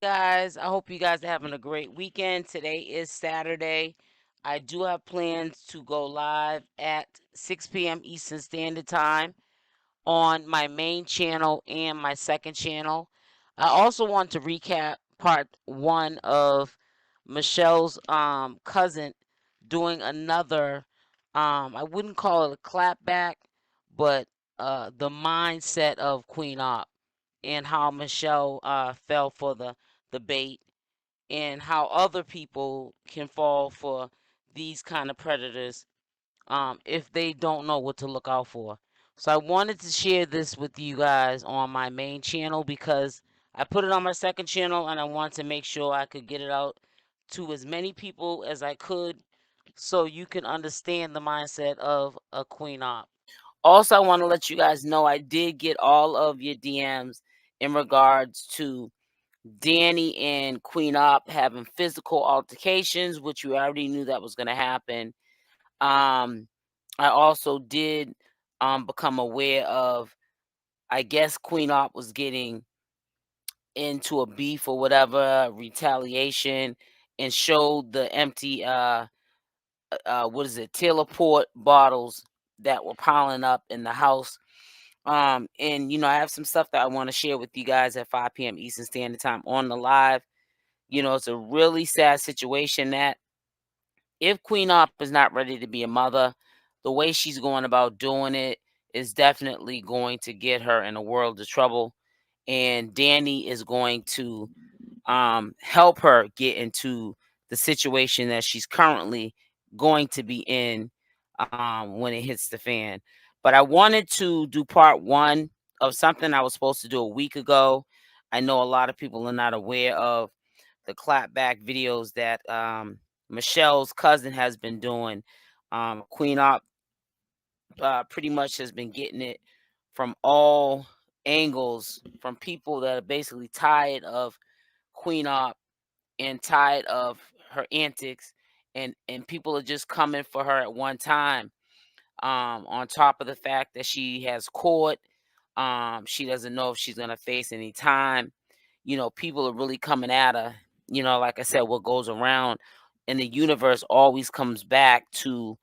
Guys. I hope you guys are having a great weekend. Today is Saturday. I do have plans to go live at 6 p.m. Eastern Standard Time on my main channel and my second channel. I also want to recap part 1 of Michelle's cousin doing another I wouldn't call it a clapback, but the mindset of Queen Opp and how Michelle fell for the bait and how other people can fall for these kind of predators if they don't know what to look out for. So I wanted to share this with you guys on my main channel because I put it on my second channel and I wanted to make sure I could get it out to as many people as I could so you can understand the mindset of a Queen Op. Also, I want to let you guys know I did get all of your DMs in regards to Danny and Queen Op having physical altercations, which you already knew that was going to happen. Um, I also did become aware of, I guess Queen Op was getting into a beef or whatever, retaliation, and showed the empty, what is it, teleport bottles that were piling up in the house. And I have some stuff that I want to share with you guys at 5 p.m. Eastern Standard Time on the live. It's a really sad situation that if Queen Op is not ready to be a mother, the way she's going about doing it is definitely going to get her in a world of trouble. And Danny is going to help her get into the situation that she's currently going to be in when it hits the fan. But I wanted to do part 1 of something I was supposed to do a week ago. I know a lot of people are not aware of the clapback videos that Michelle's cousin has been doing. Queen Op pretty much has been getting it from all angles from people that are basically tired of Queen Op and tired of her antics, and people are just coming for her at one time. On top of the fact that she has court, she doesn't know if she's gonna face any time. People are really coming at her. Like I said, what goes around in the universe always comes back to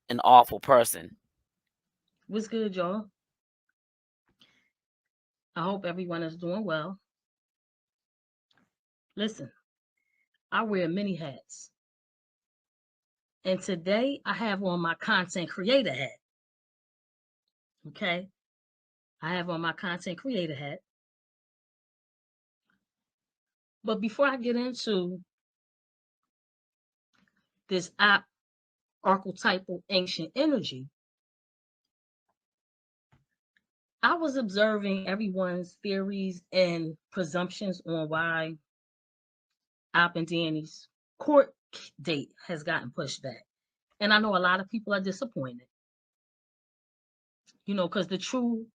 an awful person. What's good, y'all? I hope everyone is doing well. Listen, I wear many hats, and today I have on my content creator hat. Okay, I have on my content creator hat. But before I get into this archetypal ancient energy, I was observing everyone's theories and presumptions on why Op and Danny's court date has gotten pushed back. And I know a lot of people are disappointed, because the true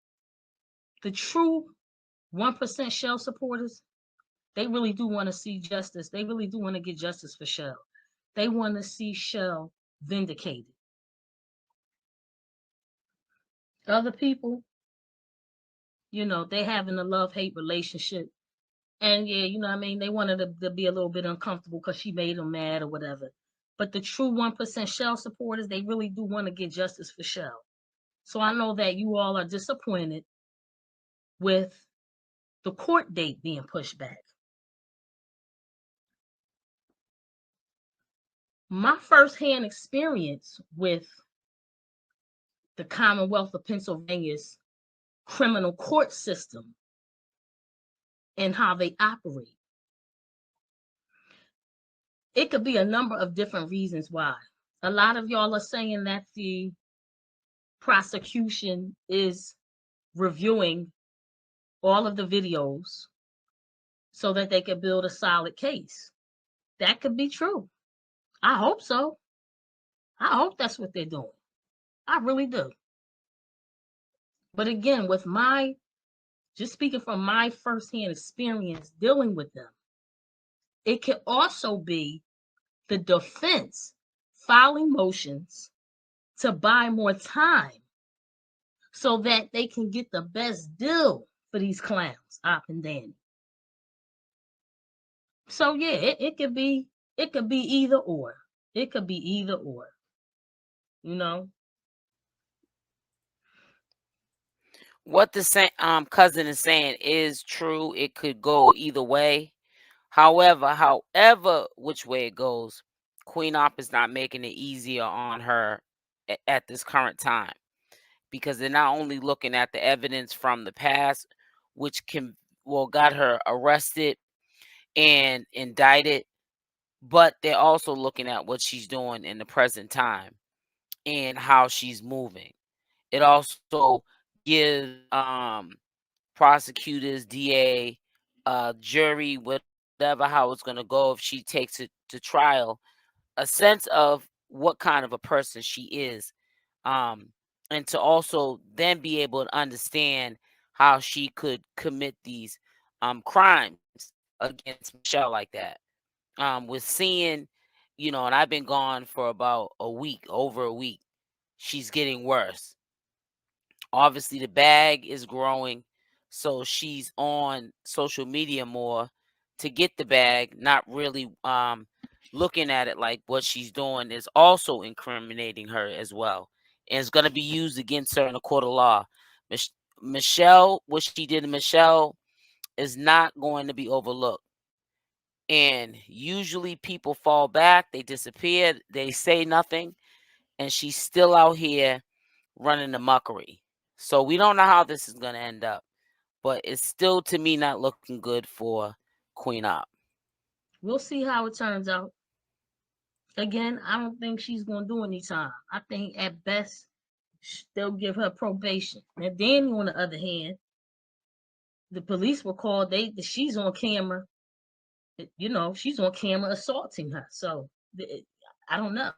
1% Shell supporters, they really do want to see justice. They really do want to get justice for Shell. They want to see Shell vindicated. Other people, they having a love-hate relationship. And yeah, you know what I mean? They wanted to be a little bit uncomfortable because she made them mad or whatever. But the true 1% Shell supporters, they really do want to get justice for Shell. So I know that you all are disappointed with the court date being pushed back. My firsthand experience with the Commonwealth of Pennsylvania's criminal court system and how they operate. It could be a number of different reasons why. A lot of y'all are saying that the prosecution is reviewing all of the videos so that they can build a solid case. That could be true. I hope so. I hope that's what they're doing. I really do. But again, just speaking from my firsthand experience dealing with them, it could also be the defense filing motions to buy more time so that they can get the best deal for these clowns, Op and Danny. So yeah, it could be either or. It could be either or. You know, What the cousin is saying is true. It could go either way. However, which way it goes, Queen Op is not making it easier on her at this current time, because they're not only looking at the evidence from the past, which got her arrested and indicted, but they're also looking at what she's doing in the present time and how she's moving. It also gives prosecutors, DA, jury, whatever, how it's going to go if she takes it to trial, a sense of what kind of a person she is, um, and to also then be able to understand how she could commit these crimes against Michelle like that. With seeing, and I've been gone for about a week, over a week. She's getting worse. Obviously, the bag is growing, so she's on social media more to get the bag, not really looking at it like what she's doing is also incriminating her as well. And it's going to be used against her in a court of law. Mich- Michelle, what she did to Michelle is not going to be overlooked. And usually people fall back, they disappear, they say nothing, and she's still out here running the muckery. So we don't know how this is going to end up, but it's still to me not looking good for Queen Op. we'll see how it turns out. Again, I don't think she's gonna do any time. I think at best they'll give her probation. Now, Danny, on the other hand, the police were called. She's on camera. You know, she's on camera assaulting her. So I don't know.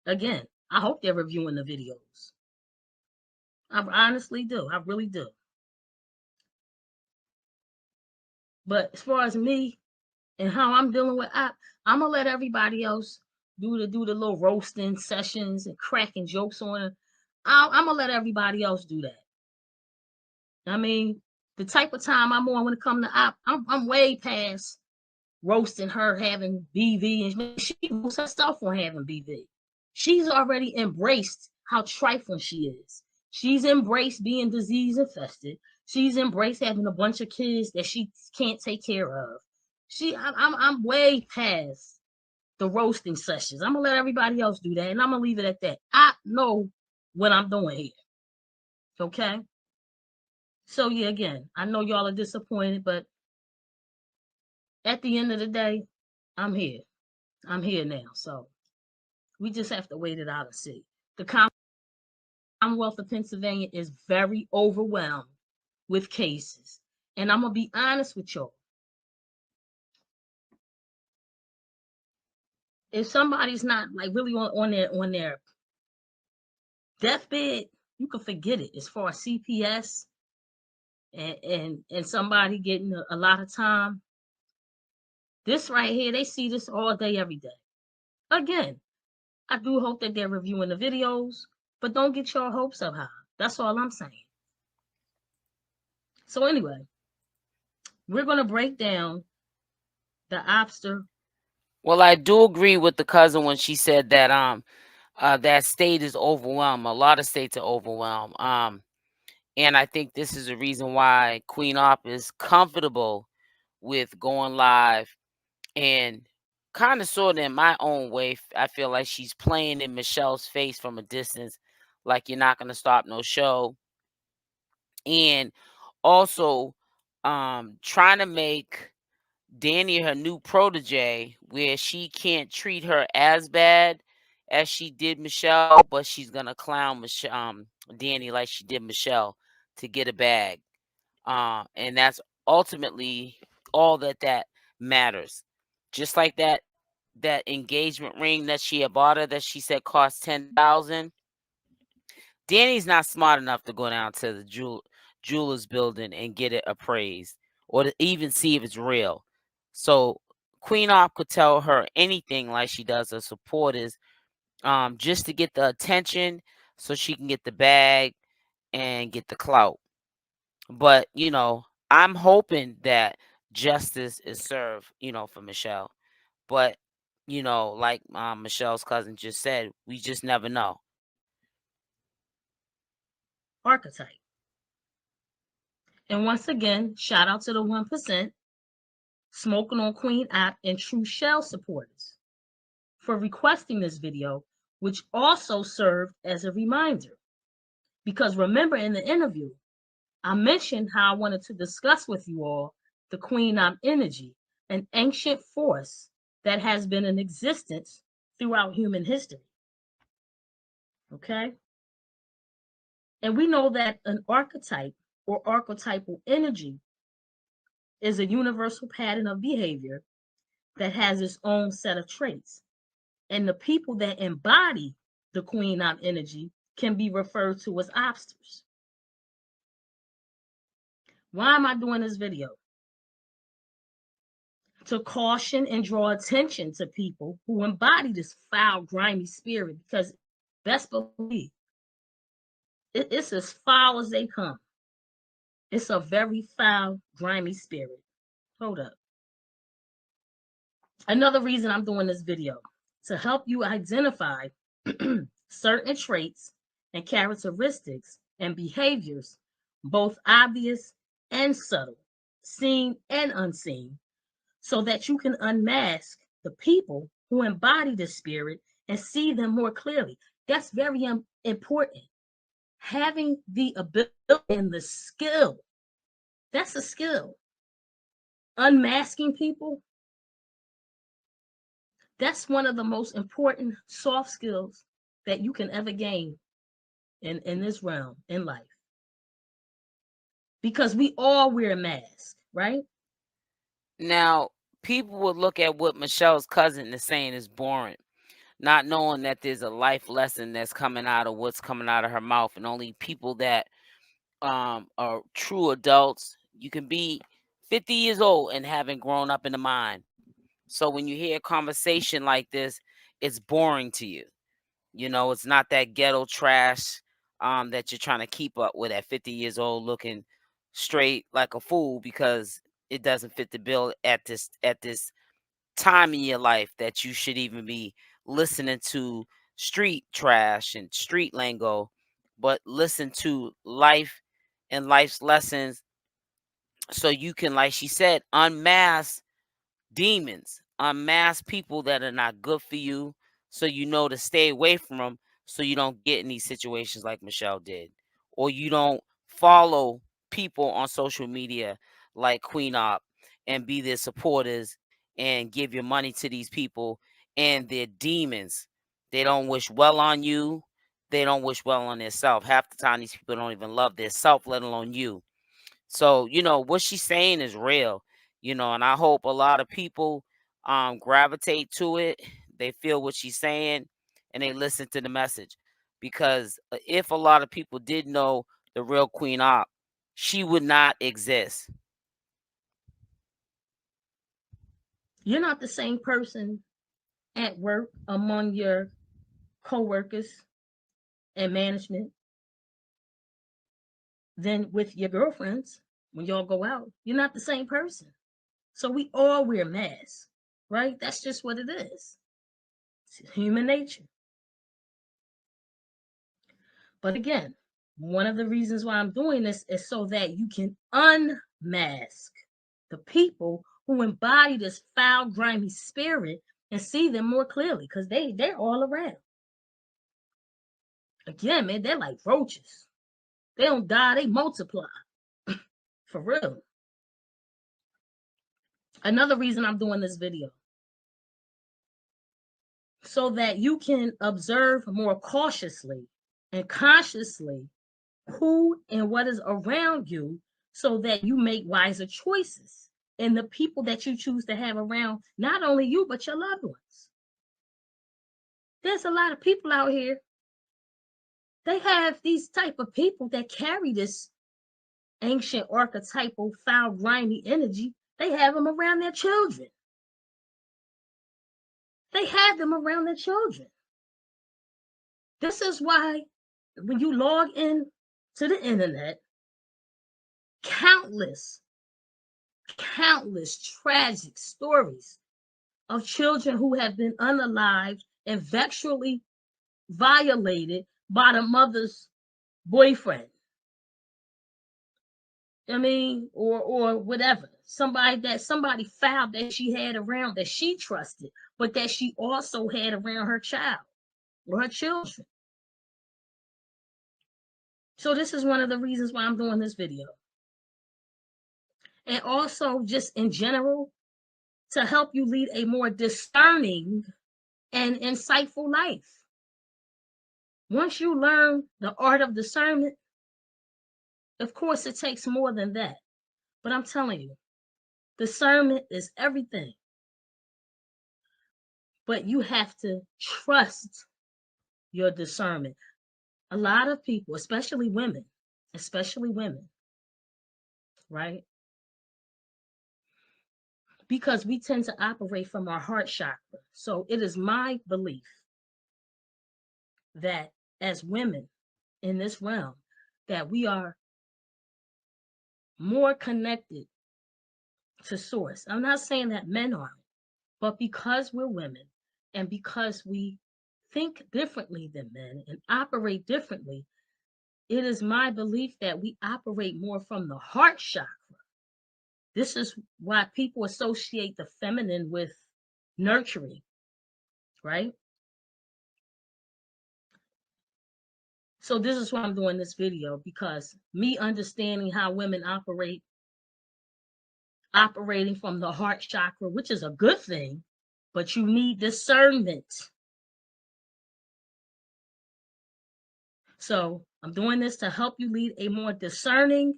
Again, I hope they're reviewing the videos. I honestly do. I really do. But as far as me and how I'm dealing with, I'm gonna let everybody else do the little roasting sessions and cracking jokes on it. I'm gonna let everybody else do that. I mean, the type of time I'm on when it comes to I'm way past roasting her having BV, and she roasts herself on having BV. She's already embraced how trifling she is. She's embraced being disease infested. She's embraced having a bunch of kids that she can't take care of. I'm way past the roasting sessions. I'm gonna let everybody else do that, and I'm gonna leave it at that. I know what I'm doing here. Okay. So yeah, again, I know y'all are disappointed, but at the end of the day, I'm here. I'm here now. So we just have to wait it out and see. The Commonwealth of Pennsylvania is very overwhelmed with cases. And I'm gonna be honest with y'all. If somebody's not like really on their deathbed, you can forget it as far as CPS and somebody getting a lot of time. This right here, they see this all day, every day. Again, I do hope that they're reviewing the videos, but don't get your hopes up high. That's all I'm saying. So anyway, we're gonna break down the obster. Well, I do agree with the cousin when she said that that state is overwhelmed. A lot of states are overwhelmed. And I think this is a reason why Queen Op is comfortable with going live and kind of sort of in my own way. I feel like she's playing in Michelle's face from a distance, like you're not going to stop no show. And also trying to make Danny her new protege, where she can't treat her as bad as she did Michelle, but she's gonna clown Danny like she did Michelle to get a bag. And that's ultimately all that matters. Just like that engagement ring that she had bought her that she said cost 10,000. Danny's not smart enough to go down to the jeweler's building and get it appraised or to even see if it's real. So Queen Op could tell her anything like she does her supporters, just to get the attention so she can get the bag and get the clout. But I'm hoping that justice is served, for Michelle. But, like Michelle's cousin just said, we just never know. Archetype. And once again, shout out to the 1%, Smoking on Queen Opp and True Shell supporters for requesting this video, which also served as a reminder. Because remember in the interview, I mentioned how I wanted to discuss with you all the Queen Opp energy, an ancient force that has been in existence throughout human history. Okay? And we know that an archetype or archetypal energy is a universal pattern of behavior that has its own set of traits. And the people that embody the Queen Opp energy can be referred to as obsters. Why am I doing this video? To caution and draw attention to people who embody this foul, grimy spirit, because best believe it's as foul as they come. It's a very foul, grimy spirit. Hold up. Another reason I'm doing this video, to help you identify certain traits and characteristics and behaviors, both obvious and subtle, seen and unseen, so that you can unmask the people who embody the spirit and see them more clearly. That's very important. Having the ability and the skill, that's a skill. Unmasking people, that's one of the most important soft skills that you can ever gain in this realm in life. Because we all wear a mask, right? Now, people would look at what Michelle's cousin is saying is boring, not knowing that there's a life lesson that's coming out of what's coming out of her mouth. And only people that are true adults, you can be 50 years old and haven't grown up in the mind. So when you hear a conversation like this, it's boring to you. It's not that ghetto trash that you're trying to keep up with at 50 years old looking straight like a fool because it doesn't fit the bill at this time in your life that you should even be listening to street trash and street lingo, but listen to life and life's lessons so you can, like she said, unmask demons, unmask people that are not good for you, so you know to stay away from them, so you don't get in these situations like Michelle did, or you don't follow people on social media like Queen Opp and be their supporters and give your money to these people and they're demons. They don't wish well on you. They don't wish well on themselves. Half the time, these people don't even love their self, let alone you. So, what she's saying is real, and I hope a lot of people gravitate to it. They feel what she's saying and they listen to the message. Because if a lot of people did know the real Queen Opp, she would not exist. You're not the same person at work among your co-workers and management than with your girlfriends when y'all go out. You're not the same person. So we all wear masks, right? That's just what it is. It's human nature. But again, one of the reasons why I'm doing this is so that you can unmask the people who embody this foul, grimy spirit and see them more clearly, because they're all around. Again, man, they're like roaches. They don't die, they multiply. For real. Another reason I'm doing this video, so that you can observe more cautiously and consciously who and what is around you, so that you make wiser choices in the people that you choose to have around, not only you, but your loved ones. There's a lot of people out here, they have these type of people that carry this ancient archetypal foul, grimy energy. They have them around their children. They have them around their children. This is why when you log in to the internet, countless countless tragic stories of children who have been unalived and sexually violated by the mother's boyfriend. I mean, or whatever. Somebody foul that she had around that she trusted, but that she also had around her child or her children. So this is one of the reasons why I'm doing this video. And also just in general, to help you lead a more discerning and insightful life. Once you learn the art of discernment, of course, it takes more than that. But I'm telling you, discernment is everything. But you have to trust your discernment. A lot of people, especially women, right? Because we tend to operate from our heart chakra. So it is my belief that as women in this realm, that we are more connected to source. I'm not saying that men aren't, but because we're women and because we think differently than men and operate differently, it is my belief that we operate more from the heart chakra. This is why people associate the feminine with nurturing, right? So this is why I'm doing this video, because me understanding how women operate, operating from the heart chakra, which is a good thing, but you need discernment. So I'm doing this to help you lead a more discerning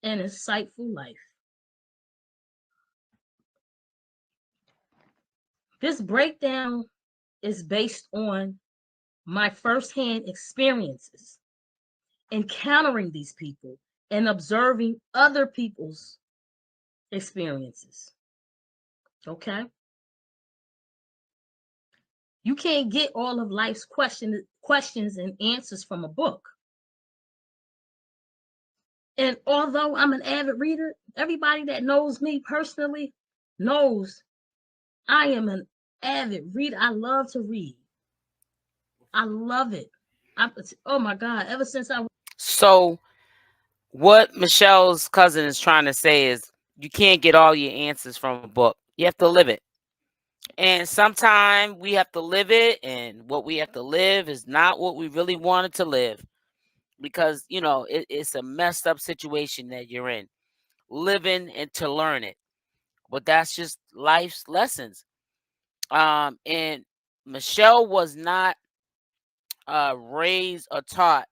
and insightful life. This breakdown is based on my firsthand experiences encountering these people and observing other people's experiences. Okay? You can't get all of life's questions and answers from a book. And although I'm an avid reader, everybody that knows me personally knows I am an avid reader. I love to read. I love it. Oh my God, ever since I... So what Michelle's cousin is trying to say is you can't get all your answers from a book. You have to live it. And sometimes we have to live it, and what we have to live is not what we really wanted to live, because, it's a messed up situation that you're in, living and to learn it. But that's just life's lessons. And Michelle was not raised or taught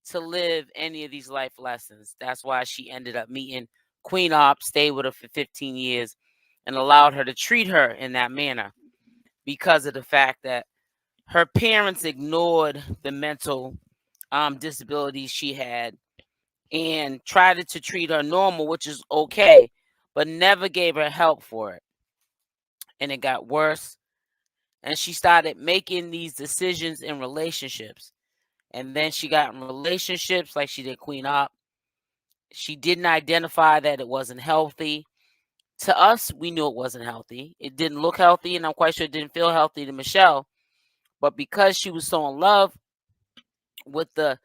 to live any of these life lessons. That's why she ended up meeting Queen Opp, stayed with her for 15 years, and allowed her to treat her in that manner, because of the fact that her parents ignored the mental disabilities she had and tried to treat her normal, which is okay, but never gave her help for it. And it got worse. And she started making these decisions in relationships. And then she got in relationships like she did Queen Opp. She didn't identify that it wasn't healthy. To us, we knew it wasn't healthy. It didn't look healthy, and I'm quite sure it didn't feel healthy to Michelle. But because she was so in love with the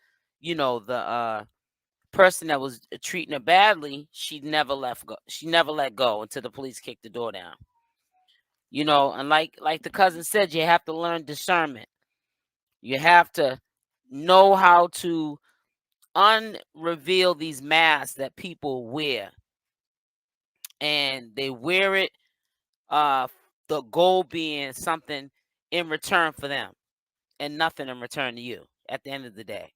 person that was treating her badly, she never let go. She never let go until the police kicked the door down. And like the cousin said, you have to learn discernment. You have to know how to unreveal these masks that people wear, and they wear it, the goal being something in return for them and nothing in return to you at the end of the day.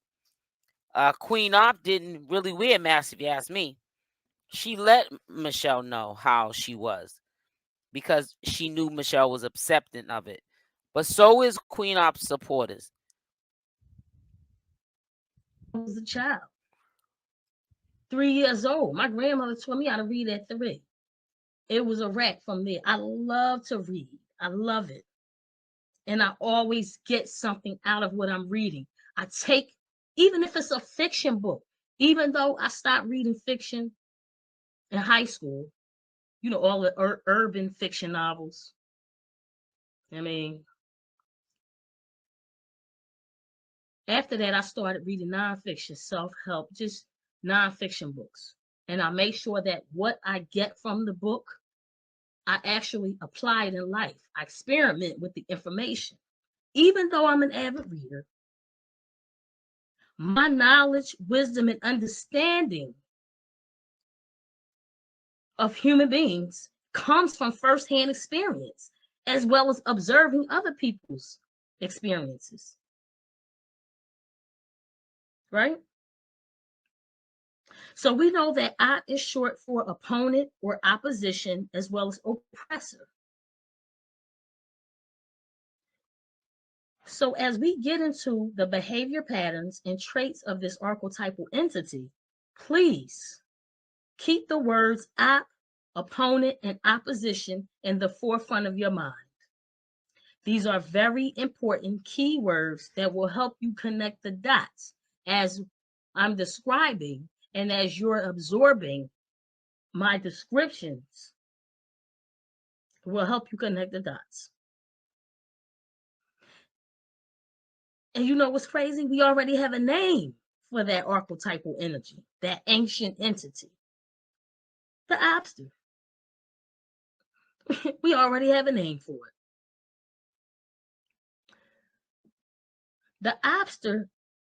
Queen Opp didn't really wear masks, if you ask me. She let Michelle know how she was because she knew Michelle was accepting of it. But so is Queen Opp's supporters. I was a child, 3 years old. My grandmother taught me how to read at 3. It was a wreck from there. I love to read. I love it. And I always get something out of what I'm reading. I take, even if it's a fiction book, even though I stopped reading fiction in high school, all the urban fiction novels. I mean, after that, I started reading nonfiction, self help, just nonfiction books. And I make sure that what I get from the book, I actually apply it in life. I experiment with the information. Even though I'm an avid reader, my knowledge, wisdom, and understanding of human beings comes from firsthand experience, as well as observing other people's experiences. Right? So we know that op is short for opponent or opposition, as well as oppressor. So as we get into the behavior patterns and traits of this archetypal entity, please keep the words op, opponent, and opposition in the forefront of your mind. These are very important keywords that will help you connect the dots as I'm describing and as you're absorbing my descriptions will help you connect the dots. And you know what's crazy? We already have a name for that archetypal energy, that ancient entity, the obster. We already have a name for it. The obster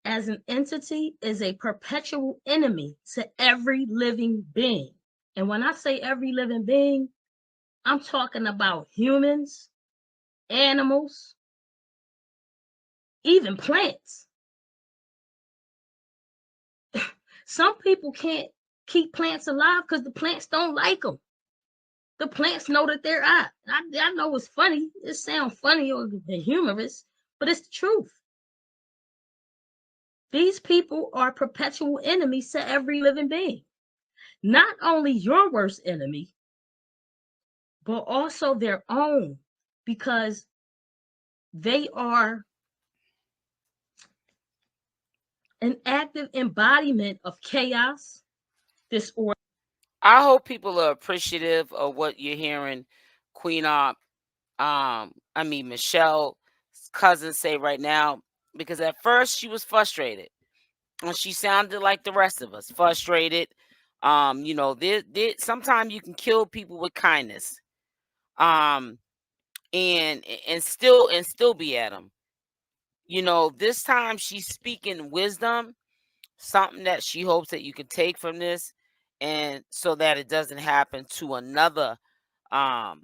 as an entity is a perpetual enemy to every living being. And when I say every living being, I'm talking about humans, animals, even plants. Some people can't keep plants alive because the plants don't like them. The plants know that they're out. I know it's funny. It sounds funny or humorous, but it's the truth. These people are perpetual enemies to every living being. Not only your worst enemy, but also their own, because they are an active embodiment of chaos, disorder. I hope people are appreciative of what you're hearing Queen Opp, Michelle's cousin say right now, because at first she was frustrated and she sounded like the rest of us, frustrated. Sometimes you can kill people with kindness, um, and still be at them. This time she's speaking wisdom, something that she hopes that you can take from this, and so that it doesn't happen to another um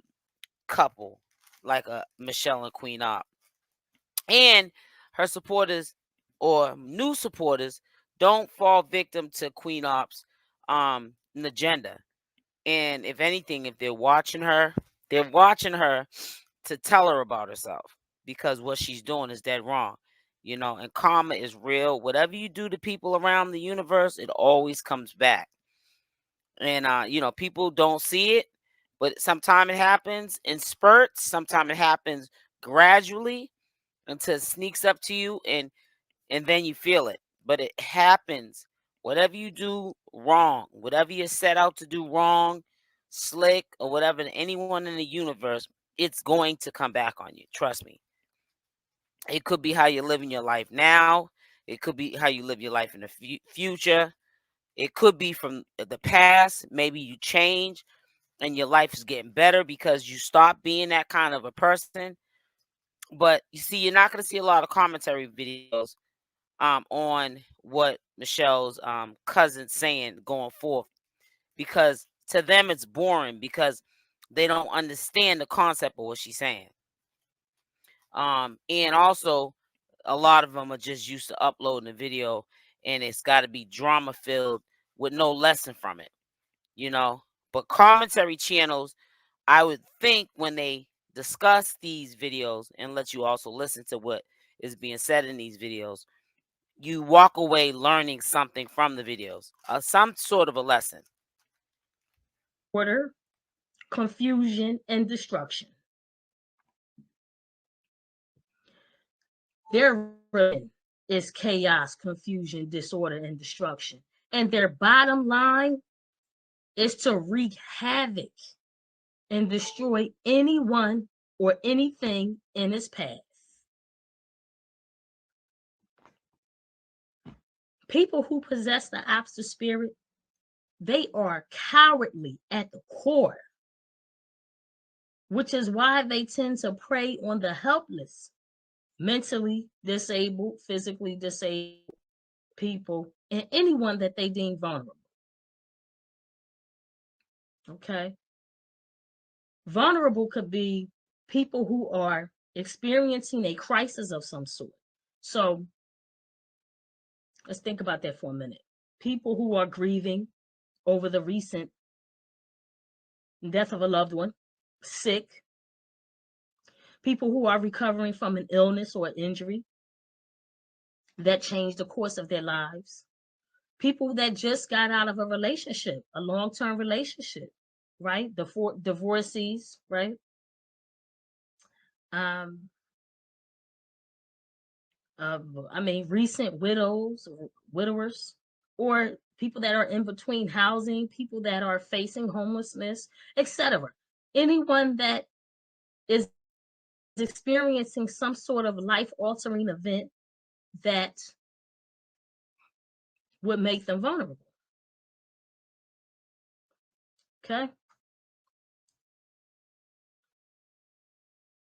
couple like a Michelle and Queen Opp. And her supporters or new supporters don't fall victim to Queen Opp's agenda. And if anything, if they're watching her to tell her about herself, because what she's doing is dead wrong. And karma is real. Whatever you do to people around the universe, it always comes back. And people don't see it, but sometimes it happens in spurts, sometimes it happens gradually until it sneaks up to you, and then you feel it. But it happens. Whatever you do wrong, whatever you set out to do wrong, slick, or whatever to anyone in the universe, it's going to come back on you. Trust me. It could be how you're living your life now. It could be how you live your life in the future. It could be from the past. Maybe you change and your life is getting better because you stop being that kind of a person. But you see, you're not going to see a lot of commentary videos on what Michelle's cousin's saying going forth, because to them it's boring, because they don't understand the concept of what she's saying. And also, a lot of them are just used to uploading a video, and it's got to be drama filled with no lesson from it, you know. But commentary channels, I would think, when they discuss these videos and let you also listen to what is being said in these videos, you walk away learning something from the videos, some sort of a lesson. Order, confusion, and destruction. Their religion is chaos, confusion, disorder, and destruction. And their bottom line is to wreak havoc and destroy anyone or anything in its path. People who possess the opposite spirit, they are cowardly at the core, which is why they tend to prey on the helpless, mentally disabled, physically disabled people, and anyone that they deem vulnerable. Okay. Vulnerable could be people who are experiencing a crisis of some sort. So let's think about that for a minute. People who are grieving over the recent death of a loved one, sick, people who are recovering from an illness or injury that changed the course of their lives, people that just got out of a relationship, a long term relationship, right? The divorcees, right? Um, recent widows, or widowers, or people that are in between housing, people that are facing homelessness, etc. Anyone that is experiencing some sort of life altering event that would make them vulnerable. Okay.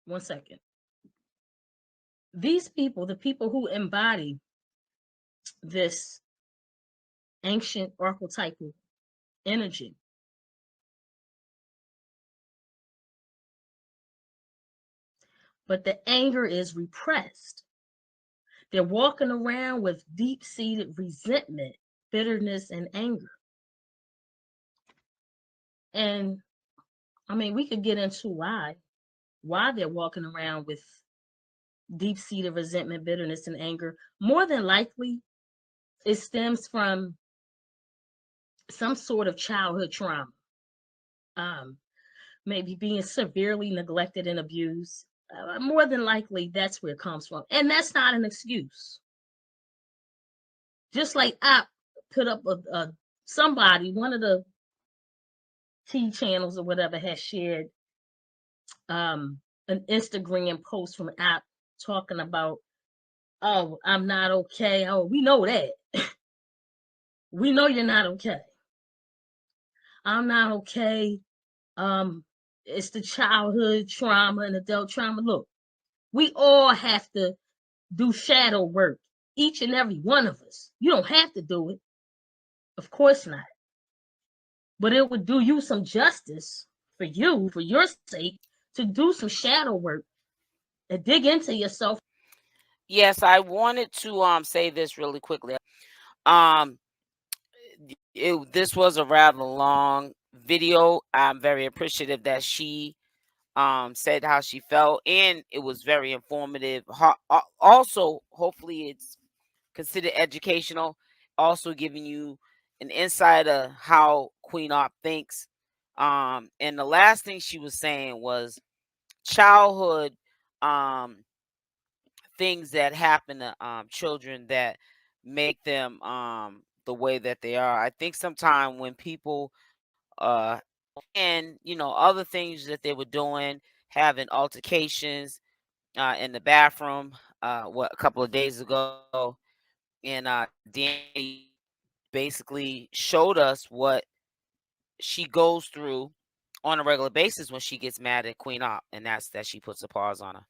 One second. These people, the people who embody this ancient archetypal energy, but the anger is repressed. They're walking around with deep seated resentment, bitterness, and anger. And we could get into why they're walking around with deep seated resentment, bitterness, and anger. More than likely, it stems from some sort of childhood trauma, um, maybe being severely neglected and abused. More than likely, that's where it comes from. And that's not an excuse. Just like I put up somebody, one of the T channels or whatever, has shared an Instagram post from App talking about, oh, I'm not okay. Oh, we know that. We know you're not okay. I'm not okay. It's the childhood trauma and adult trauma. Look, we all have to do shadow work, each and every one of us. You don't have to do it. Of course not. But it would do you some justice for you, for your sake, to do some shadow work and dig into yourself. Yes, I wanted to say this really quickly. Um, this was a rather long video. I'm very appreciative that she said how she felt, and it was very informative. Also, hopefully, it's considered educational. Also, giving you an insight of how Queen Opp thinks. And the last thing she was saying was childhood things that happen to children that make them the way that they are. I think sometimes when people and other things that they were doing, having altercations in the bathroom a couple of days ago, and Danny basically showed us what she goes through on a regular basis when she gets mad at Queen Opp, and that's that she puts a pause on her.